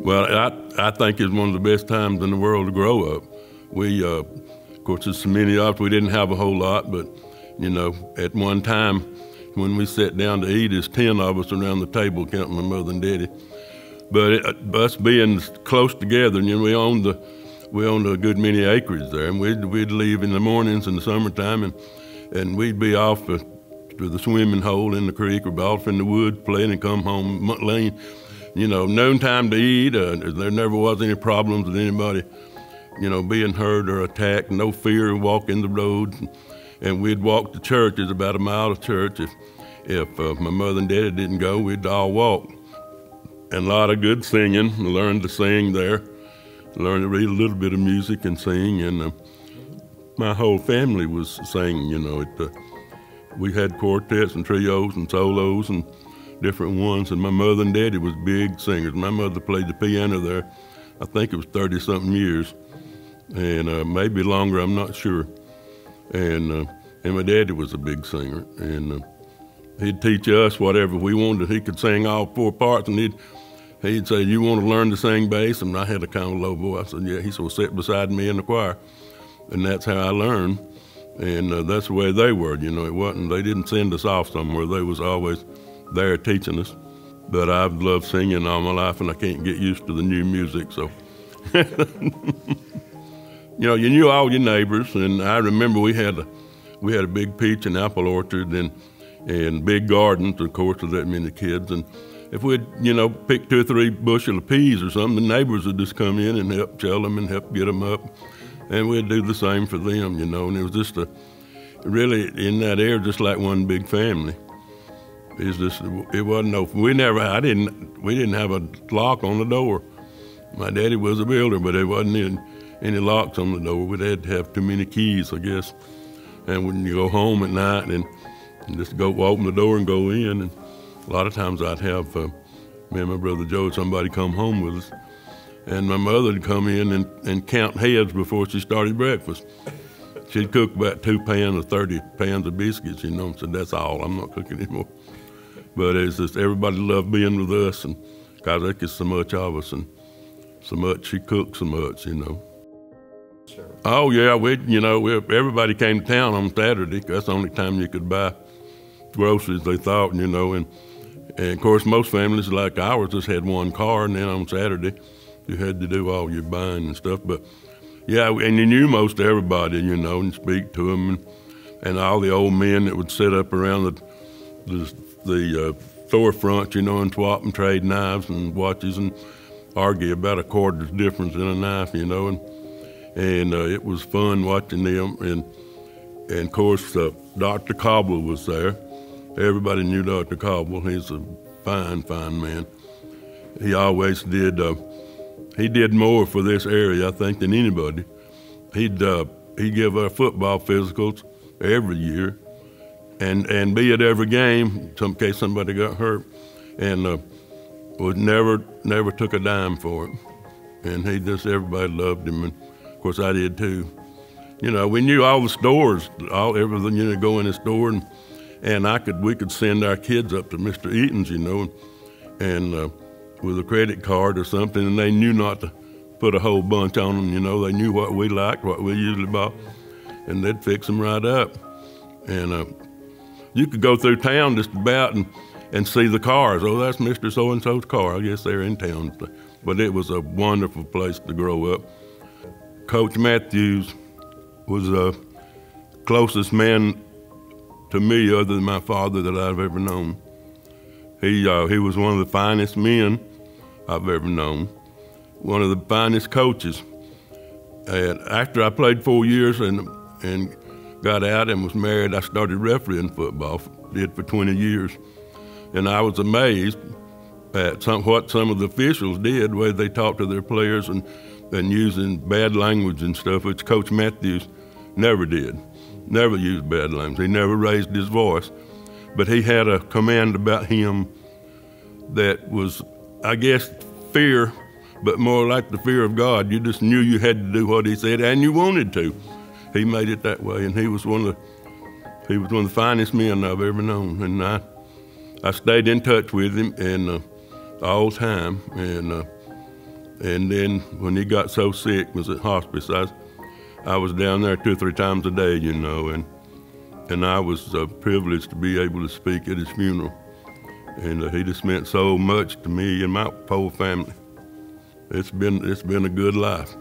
Well, I think it's one of the best times in the world to grow up. We, of course, there's so many of us, we didn't have a whole lot, but, you know, at one time when we sat down to eat, there's 10 of us around the table, counting my mother and daddy. But us being close together, you know, we owned a good many acres there, and we'd leave in the mornings in the summertime, and we'd be off to the swimming hole in the creek or off in the woods playing and come home late. You know, noontime to eat. There never was any problems with anybody, you know, being hurt or attacked. No fear of walking the road. And we'd walk to church. It's about a mile to church. If my mother and daddy didn't go, we'd all walk. And a lot of good singing. I learned to sing there. Learned to read a little bit of music and sing. And my whole family was singing, you know. We had quartets and trios and solos and different ones, and my mother and daddy was big singers. My mother played the piano there, I think it was 30-something years, and maybe longer, I'm not sure. And my daddy was a big singer, and he'd teach us whatever we wanted. He could sing all 4 parts, and he'd say, "You want to learn to sing bass?" And I had a kind of low voice. I said, "Yeah." He said, "Well, sit beside me in the choir," and that's how I learned. And that's the way they were, you know. They didn't send us off somewhere. They was always there teaching us. But I've loved singing all my life, and I can't get used to the new music, so. You know, you knew all your neighbors, and I remember we had a big peach and apple orchard and big gardens, of course, with that many kids. And if we'd, you know, pick 2 or 3 bushel of peas or something, the neighbors would just come in and help shell them and help get them up. And we'd do the same for them, you know. And it was just really in that area, just like one big family. It wasn't we didn't have a lock on the door. My daddy was a builder, but there wasn't any locks on the door. We'd had to have too many keys, I guess. And when you go home at night and just go open the door and go in, and a lot of times I'd have me and my brother Joe, somebody come home with us, and my mother would come in and count heads before she started breakfast. She'd cook about 2 pans or 30 pans of biscuits, you know, and said, "That's all, I'm not cooking anymore." But it's just everybody loved being with us, and because there was so much of us, and so much she cooked so much, you know. Sure. Oh yeah, everybody came to town on Saturday. That's the only time you could buy groceries, they thought, you know, and of course most families like ours just had 1 car, and then on Saturday you had to do all your buying and stuff. But yeah, and you knew most everybody, you know, and speak to them, and all the old men that would sit up around the storefront, you know, and swap and trade knives and watches and argue about a quarter's difference in a knife, you know, and it was fun watching them. And of course, Dr. Cobble was there. Everybody knew Dr. Cobble. He's a fine, fine man. He always did. He did more for this area, I think, than anybody. He'd give our football physicals every year, and be at every game in case somebody got hurt, and was never took a dime for it. And everybody loved him, and of course I did too. You know, we knew all the stores, everything, you know, go in the store, and we could send our kids up to Mr. Eaton's, you know, and with a credit card or something, and they knew not to put a whole bunch on them, you know. They knew what we liked, what we usually bought, and they'd fix them right up. And you could go through town just about and see the cars. Oh, that's Mr. So-and-so's car. I guess they're in town. But it was a wonderful place to grow up. Coach Matthews was the closest man to me other than my father that I've ever known. He was one of the finest men I've ever known, one of the finest coaches. And after I played 4 years and got out and was married, I started refereeing football, did for 20 years. And I was amazed at what some of the officials did, the way they talked to their players and using bad language and stuff, which Coach Matthews never did. Never used bad language. He never raised his voice. But he had a command about him that was, I guess, fear, but more like the fear of God. You just knew you had to do what he said, and you wanted to. He made it that way, and he was one of the finest men I've ever known. And I stayed in touch with him and all the time, and And then when he got so sick, was at hospice, I was down there 2 or 3 times a day, you know, and I was privileged to be able to speak at his funeral. And he just meant so much to me and my whole family. It's been a good life.